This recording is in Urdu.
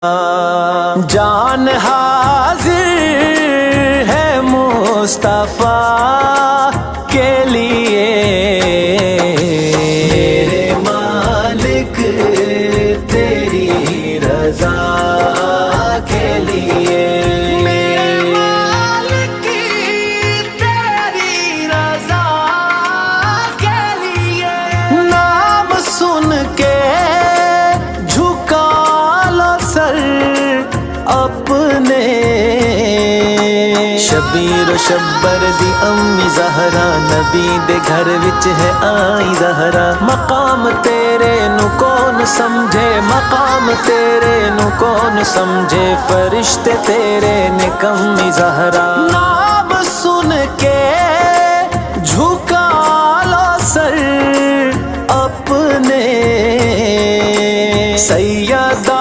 جان حاضر ہے مصطفیٰ کے لیے، میرے مالک تیری رضا کے لیے، میرے مالک تیری رضا کے لیے، نام سن کے جھکا لو سر اپنے، شبیر و شبر دی امی زہرا، نبی دے گھر وچ ہے آئی زہرا، مقام تیرے نو کون سمجھے، مقام تیرے نو کون سمجھے، فرشتے تیرے نے کمی زہرا، نام سن کے جھکا لو سر اپنے، سیدہ